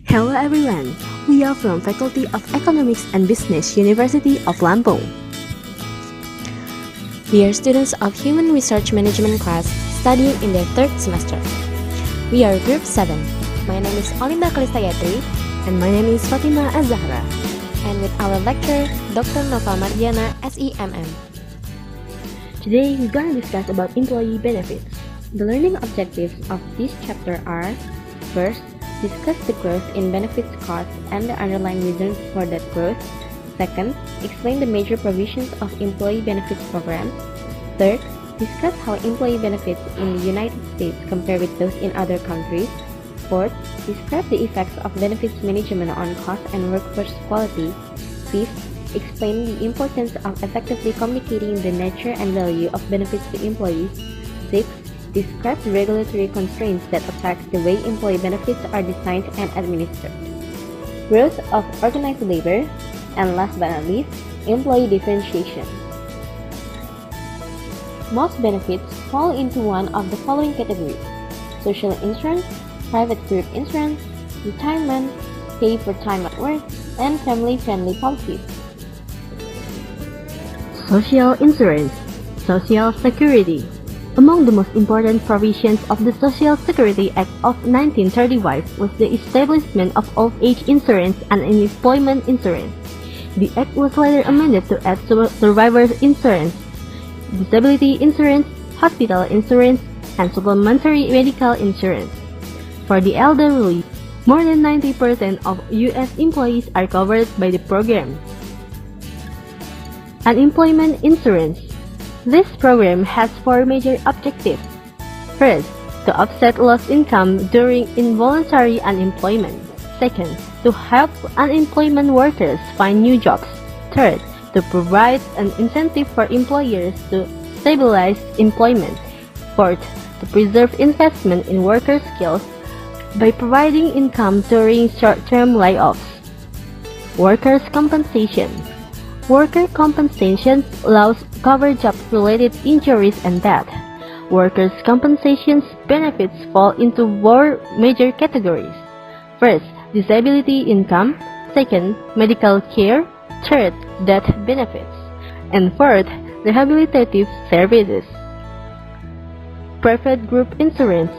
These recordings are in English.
Hello everyone, we are from Faculty of Economics and Business, University of Lampung. We are students of Human Research Management class studying in their third semester. We are Group 7. My name is Olinda Calista Yetri, and my name is Fatimah Azzahra. And with our lecturer, Dr. Nova Mardiana, SEMM. Today we're going to discuss about employee benefits. The learning objectives of this chapter are: first, discuss the growth in benefits costs and the underlying reasons for that growth. Second, explain the major provisions of employee benefits programs. Third, discuss how employee benefits in the United States compare with those in other countries. Fourth, describe the effects of benefits management on cost and workforce quality. Fifth, explain the importance of effectively communicating the nature and value of benefits to employees. Sixth, describe the regulatory constraints that affect the way employee benefits are designed and administered. Growth of organized labor, and last but not least, employee differentiation. Most benefits fall into one of the following categories: social insurance, private group insurance, retirement, pay for time at work, and family-friendly policies. Social insurance, Social Security. Among the most important provisions of the Social Security Act of 1935 was the establishment of old age insurance and unemployment insurance. The Act was later amended to add survivors insurance, disability insurance, hospital insurance, and supplementary medical insurance. For the elderly, more than 90% of U.S. employees are covered by the program. Unemployment insurance. This program has four major objectives. First, to offset lost income during involuntary unemployment. Second, to help unemployment workers find new jobs. Third, to provide an incentive for employers to stabilize employment. Fourth, to preserve investment in worker skills by providing income during short-term layoffs. Workers' compensation. Worker compensation allows cover job-related injuries and death. Workers' compensation benefits fall into four major categories. First, disability income. Second, medical care. Third, death benefits. And fourth, rehabilitative services. Private group insurance.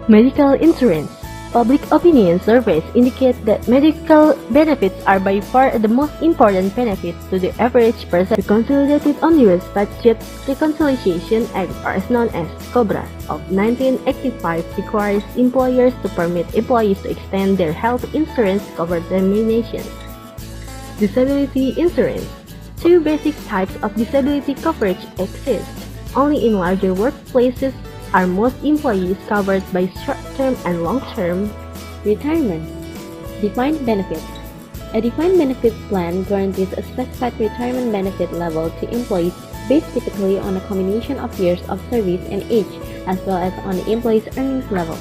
Medical insurance. Public opinion surveys indicate that medical benefits are by far the most important benefits to the average person. The Consolidated Omnibus Budget Reconciliation Act, or as known as COBRA, of 1985 requires employers to permit employees to extend their health insurance cover terminations. Disability insurance. Two basic types of disability coverage exist. Only in larger workplaces are most employees covered by short-term and long-term. Retirement. Defined benefit. A defined benefit plan guarantees a specified retirement benefit level to employees based typically on a combination of years of service and age, as well as on the employee's earnings level.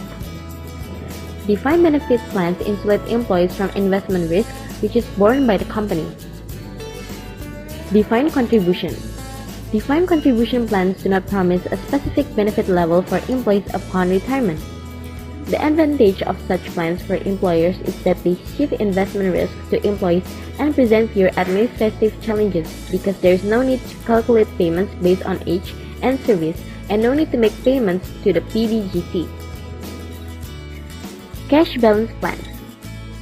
Defined benefit plans insulate employees from investment risk, which is borne by the company. Defined contribution. Defined contribution plans do not promise a specific benefit level for employees upon retirement. The advantage of such plans for employers is that they shift investment risk to employees and present fewer administrative challenges because there is no need to calculate payments based on age and service and no need to make payments to the PBGC. Cash balance plan.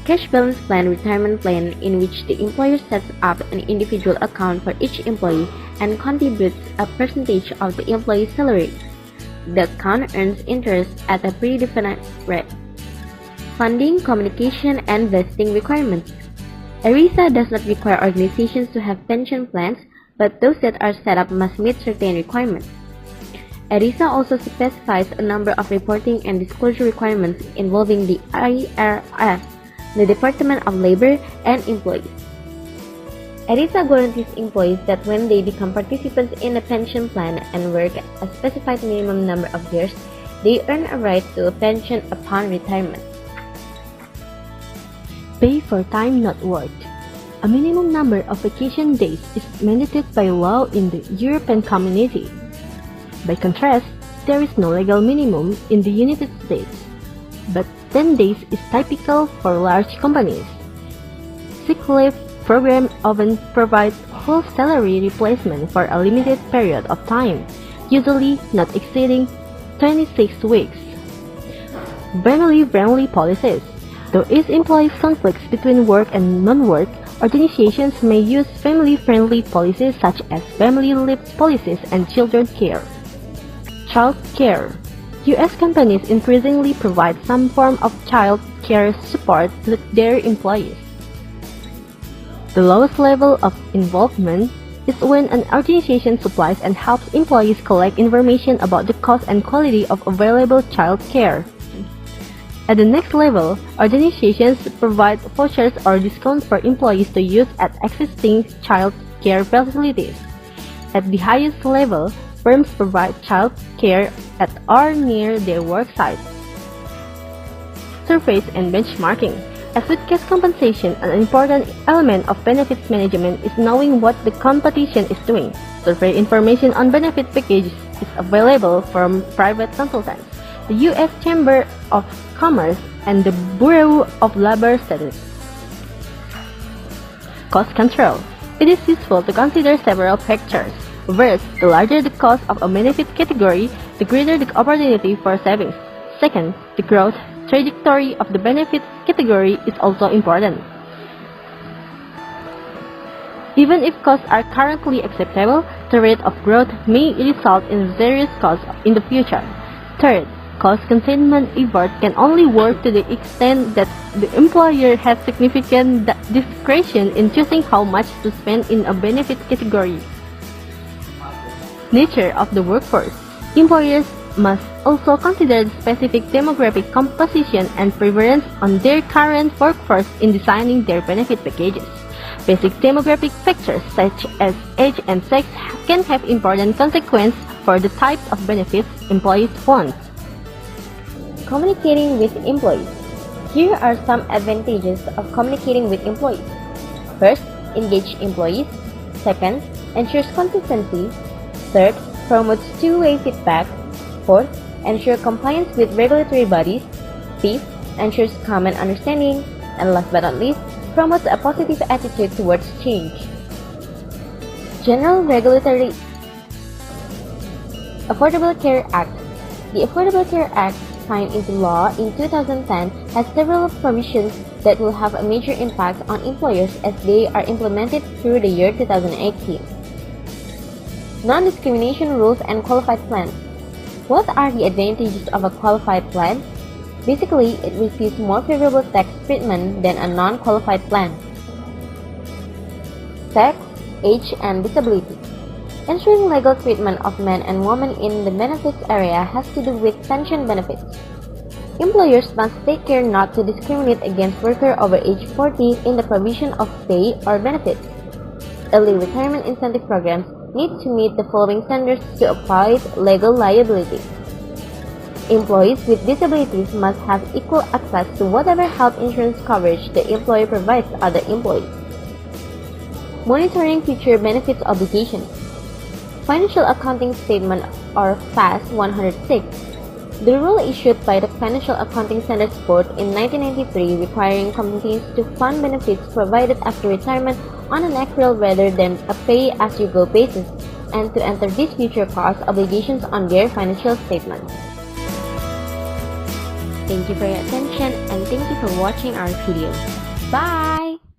Cash balance plan retirement plan in which the employer sets up an individual account for each employee and contributes a percentage of the employee's salary. The account earns interest at a predefined rate. Funding, communication, and vesting requirements. ERISA does not require organizations to have pension plans, but those that are set up must meet certain requirements. ERISA also specifies a number of reporting and disclosure requirements involving the IRS, the Department of Labor, and employees. ERISA guarantees employees that when they become participants in a pension plan and work a specified minimum number of years, they earn a right to a pension upon retirement. Pay for time not worked. A minimum number of vacation days is mandated by law in the European Community. By contrast, there is no legal minimum in the United States, but 10 days is typical for large companies. Sick leave program often provides whole salary replacement for a limited period of time, usually not exceeding 26 weeks. Family-friendly policies. Though each employees conflicts between work and non-work, organizations may use family-friendly policies such as family leave policies and children care. Child care. U.S. companies increasingly provide some form of child care support to their employees. The lowest level of involvement is when an organization supplies and helps employees collect information about the cost and quality of available child care. At the next level, organizations provide vouchers or discounts for employees to use at existing child care facilities. At the highest level, firms provide child care at or near their work sites. Surveys and benchmarking. As with cash compensation, an important element of benefits management is knowing what the competition is doing. Survey information on benefit packages is available from private consultants, the U.S. Chamber of Commerce, and the Bureau of Labor Statistics. Cost control. It is useful to consider several factors. First, the larger the cost of a benefit category, the greater the opportunity for savings. Second, the growth trajectory of the benefit category is also important. Even if costs are currently acceptable, the rate of growth may result in serious costs in the future. Third, cost containment efforts can only work to the extent that the employer has significant discretion in choosing how much to spend in a benefit category. Nature of the workforce. Employers must also consider the specific demographic composition and preference on their current workforce in designing their benefit packages. Basic demographic factors such as age and sex can have important consequences for the types of benefits employees want. Communicating with employees. Here are some advantages of communicating with employees. First, engage employees. Second, ensures consistency. Third, promotes two-way feedback. Fourth, ensure compliance with regulatory bodies. Fifth, ensures common understanding. And last but not least, promotes a positive attitude towards change. General Regulatory Affordable Care Act. The Affordable Care Act, signed into law in 2010, has several provisions that will have a major impact on employers as they are implemented through the year 2018. Non-discrimination rules and qualified plans. What are the advantages of a qualified plan? Basically, it receives more favorable tax treatment than a non-qualified plan. Sex, age, and disability. Ensuring legal treatment of men and women in the benefits area has to do with pension benefits. Employers must take care not to discriminate against workers over age 40 in the provision of pay or benefits. Early retirement incentive programs need to meet the following standards to avoid legal liability. Employees with disabilities must have equal access to whatever health insurance coverage the employer provides other employees. Monitoring future benefits obligations. Financial Accounting Statement or FAS 106. The rule issued by the Financial Accounting Standards Board in 1993 requiring companies to fund benefits provided after retirement on an accrual rather than a pay-as-you-go basis, and to enter these future cost obligations on their financial statements. Thank you for your attention and thank you for watching our video. Bye!